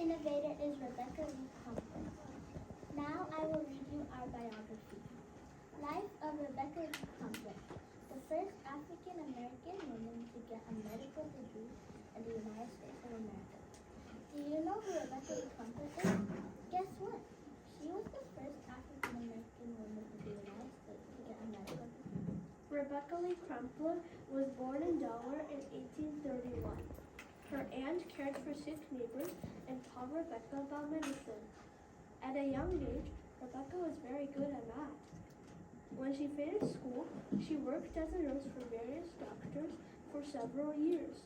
innovator is Rebecca Lee Compton. Now I will read you our biography. Life of Rebecca Lee Compton, the first African American woman to get a medical degree in the United States of America. Do you know who Rebecca Lee Compton is? Guess what? She was the first African American woman in the United States to get a medical degree. Rebecca Lee Crumpler was born in Delaware in 1831. Her aunt cared for sick neighbors and taught Rebecca about medicine. At a young age, Rebecca was very good at math. When she finished school, she worked as a nurse for various doctors for several years.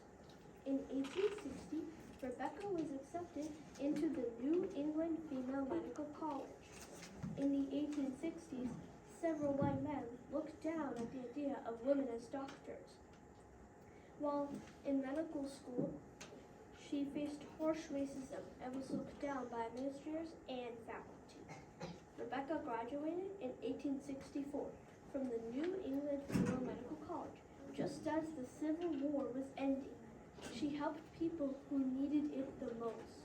In 1860, Rebecca was accepted into the New England Female Medical College. In the 1860s, several white men looked down at the idea of women as doctors. While in medical school, she faced harsh racism and was looked down by administrators and faculty. Rebecca graduated in 1864 from the New England Female Medical College just as the Civil War was ending. She helped people who needed it the most.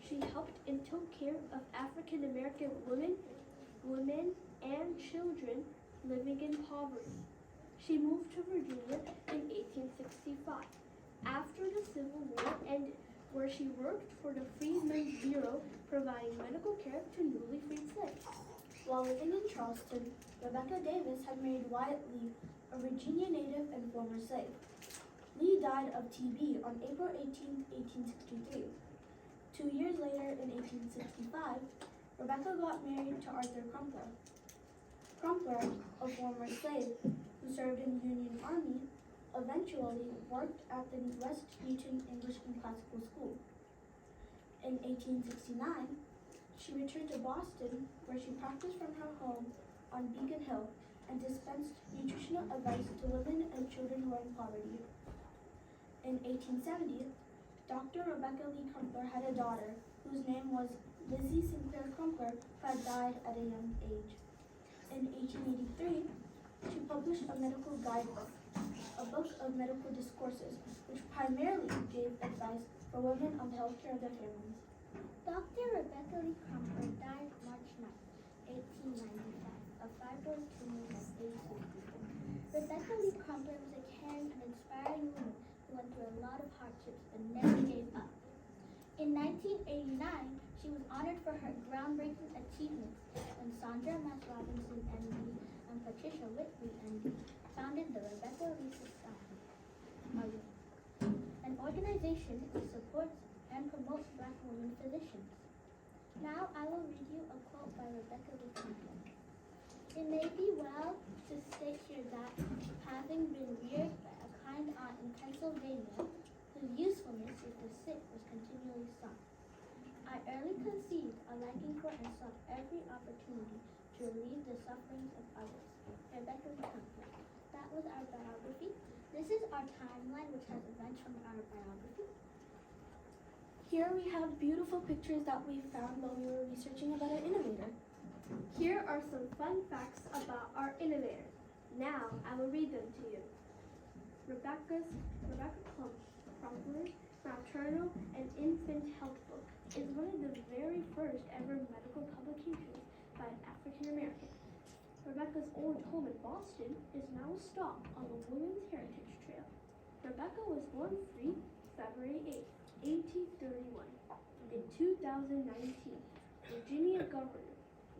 She helped and took care of African American women, and children living in poverty. She moved to Virginia in 1865 after the Civil War ended, where she worked for the Freedmen's Bureau providing medical care to newly freed slaves. While living in Charleston, Rebecca Davis had married Wyatt Lee, a Virginia native and former slave. Lee died of TB on April 18, 1863. 2 years later, in 1865, Rebecca got married to Arthur Crumpler. Crumpler, a former slave who served in the Union Army, eventually worked at the West Newton English and Classical School. In 1869, she returned to Boston, where she practiced from her home on Beacon Hill and dispensed nutritional advice to women and children who were in poverty. In 1870, Dr. Rebecca Lee Crumpler had a daughter whose name was Lizzie Sinclair Crumpler, who had died at a young age. In 1883, she published a medical guidebook, a book of medical discourses, which primarily gave advice for women on the health care of their families. Dr. Rebecca Lee Compton died March 9, 1895, of fibroid tumors at age 64. Rebecca Lee Compton was a caring and inspiring woman who went through a lot of hardships but never gave up. In 1989, she was honored for her groundbreaking achievements when Sandra Mass Robinson, MD, and Patricia Whitley, MD, founded the Rebecca Lee Society, an organization that supports and promotes Black women physicians. Now I will read you a quote by Rebecca Lee Compton. It may be well to state here that, having been reared by a kind aunt in Pennsylvania, whose usefulness with the sick was continually sought, I early conceived a liking for and sought every opportunity to relieve the sufferings of others. Rebecca Lee Compton. That was our biography. This is our timeline, which has events from our biography. Here we have beautiful pictures that we found while we were researching about our innovator. Here are some fun facts about our innovator. Now I will read them to you. Rebecca Crumpler's Maternal and Infant Health Book is one of the very first ever medical publications by an African American. Rebecca's old home in Boston is now a stop on the Women's Heritage Trail. Rebecca was born free February 8, 1831. In 2019, Virginia Governor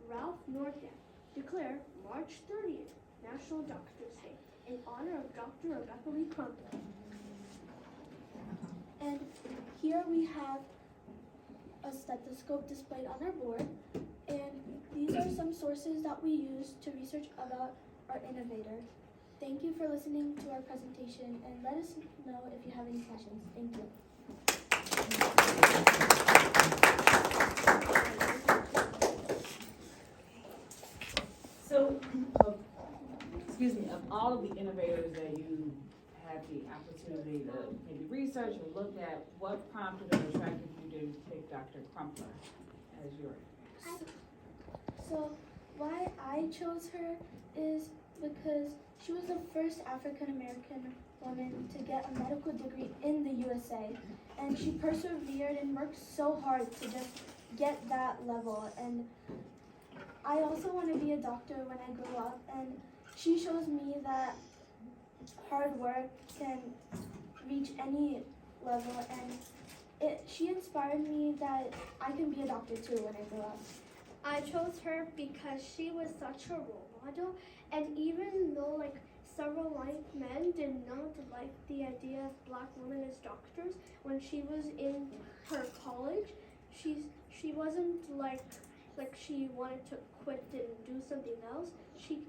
Ralph Northam declared March 30th National Doctors Day in honor of Dr. Rebecca Lee Compton. And here we have a stethoscope displayed on our board, and these are some sources that we use to research about our innovator. Thank you for listening to our presentation, and let us know if you have any questions. Thank you. So, of all of the innovators that you had the opportunity to maybe research or look at, what prompted or attracted you to pick Dr. Crumpler as your? So why I chose her is because she was the first African American woman to get a medical degree in the USA, and she persevered and worked so hard to just get that level. And I also want to be a doctor when I grow up, and she shows me that hard work can reach any level, and she inspired me that I can be a doctor too when I grow up. I chose her because she was such a role model, and even though like several white men did not like the idea of black women as doctors, when she was in her college, she wasn't like she wanted to quit and do something else. She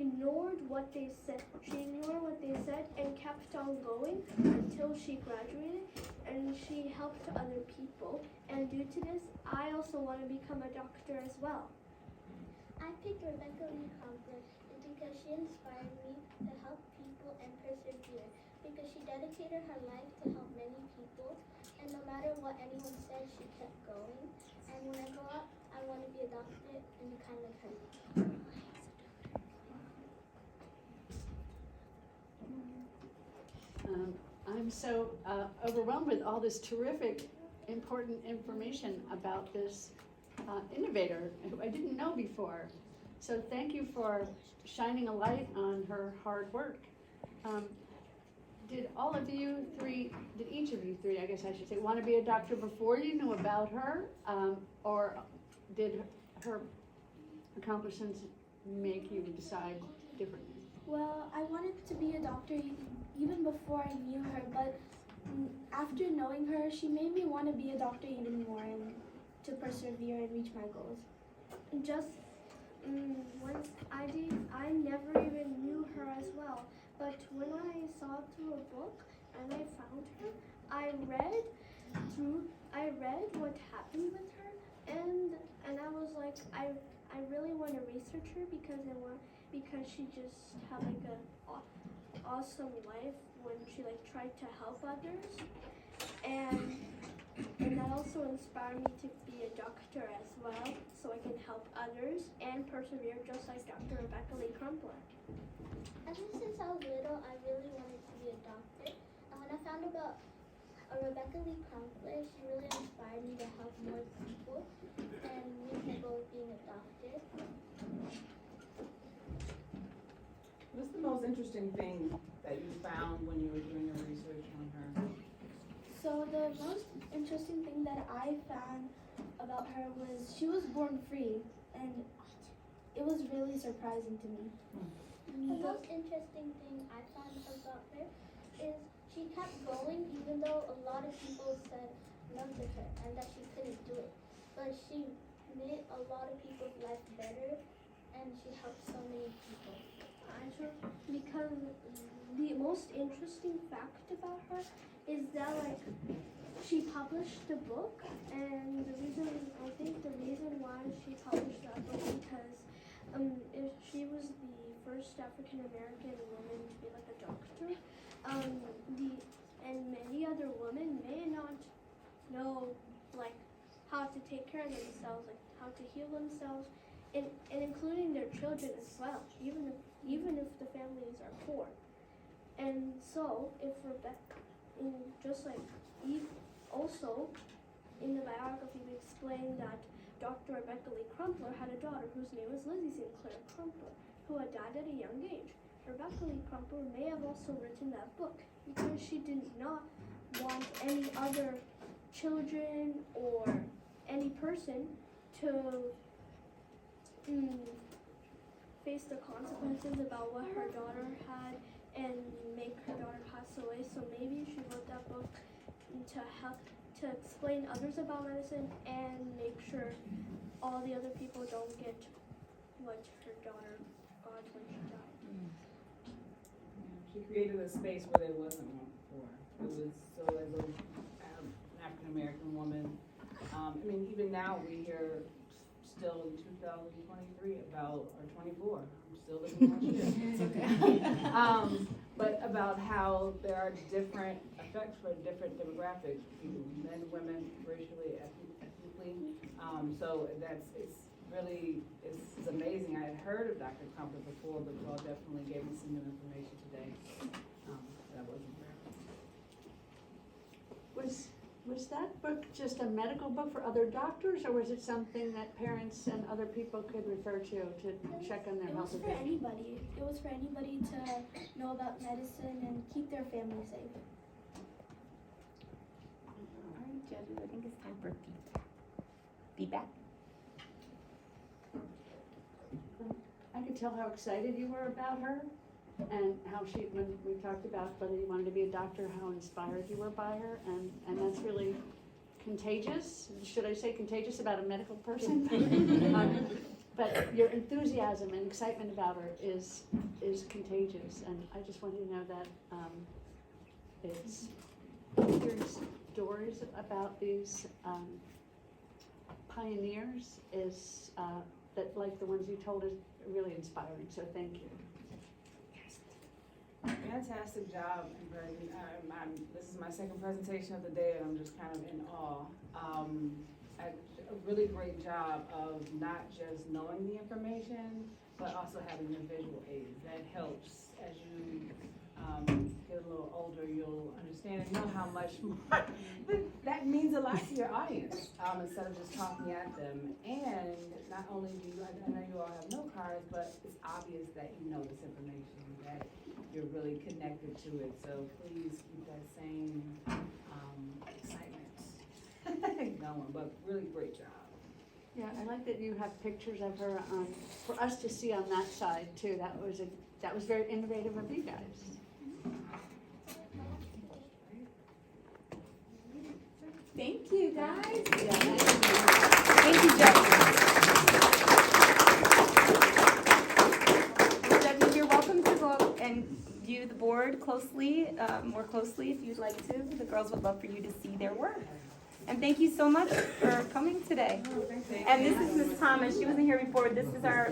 ignored what they said. She ignored what they said and kept on going until she graduated, and she helped other people. And due to this, I also want to become a doctor as well. I picked Rebecca Lee Crumpler because she inspired me to help people and persevere, because she dedicated her life to help many people, and no matter what anyone said, she kept going. And when I grow up, I want to be a doctor and be kind of like her. I'm so overwhelmed with all this terrific, important information about this innovator who I didn't know before. So thank you for shining a light on her hard work. Did all of you three, did each of you three, I guess I should say, want to be a doctor before you knew about her? Or did her accomplishments make you decide differently? Well, I wanted to be a doctor even before I knew her, but after knowing her, she made me want to be a doctor even more and to persevere and reach my goals. Just once I never even knew her as well. But when I saw through a book and I found her, I read what happened with her, and I was like, I really want to research her because she just had like a awesome life when she like tried to help others, and that also inspired me to be a doctor as well, so I can help others and persevere just like Dr. Rebecca Lee Crumpler. Ever since I was little, I really wanted to be a doctor. And when I found about Rebecca Lee Crumpler, she really inspired me to help more people and meet my goal of being a doctor. What's the most interesting thing that you found when you were doing your research on her? So the most interesting thing that I found about her was she was born free, and it was really surprising to me. The most interesting thing I found about her is she kept going even though a lot of people said no to her and that she couldn't do it. But she made a lot of people's life better, and she helped so many people. Because the most interesting fact about her is that like she published a book, and I think the reason why she published that book because she was the first African American woman to be like a doctor. And many other women may not know like how to take care of themselves, like how to heal themselves, and including their children as well, even if the families are poor. And so if Rebecca, just like Eve, also in the biography we explained that Dr. Rebecca Lee Crumpler had a daughter whose name was Lizzie Sinclair Crumpler, who had died at a young age. Rebecca Lee Crumpler may have also written that book because she did not want any other children or any person to face the consequences about what her daughter had and make her daughter pass away. So maybe she wrote that book to help to explain others about medicine and make sure all the other people don't get what her daughter got when she died. She created a space where there wasn't one before. It was so as an African American woman. I mean, even now we hear still in 2023 about, or 24. I'm still living last year. It's okay. But about how there are different effects for different demographics, men, women, racially, ethnically. So it's amazing. I had heard of Dr. Crumpler before, but y'all definitely gave me some new information today that I wasn't aware of. Was that book just a medical book for other doctors, or was it something that parents and other people could refer to check on their It health? was for anybody. It was for anybody to know about medicine and keep their family safe. All right, judges, I think it's time for feedback. Feedback? I could tell how excited you were about her, and how when we talked about whether you wanted to be a doctor, how inspired you were by her, and that's really contagious. Should I say contagious about a medical person? But your enthusiasm and excitement about her is contagious, and I just want you to know that it's hearing stories about these pioneers is that, like the ones you told, is really inspiring. So thank you. Fantastic job, Unheard. This is my second presentation of the day, and I'm just kind of in awe. A really great job of not just knowing the information, but also having the visual aids. That helps as you get a little older. You'll understand and know how much more that means a lot to your audience, instead of just talking at them. And not only do you, I know you all have note cards, but it's obvious that you know this information, that you're really connected to it. So please keep that same excitement going. But really great job. Yeah, I like that you have pictures of her for us to see on that side too. That was very innovative of you guys. Thank you, guys. Yeah, Thank you, judges. Judges, you're welcome to go and view the board closely, more closely if you'd like to. The girls would love for you to see their work. And thank you so much for coming today. And this is Ms. Thomas. She wasn't here before. This is our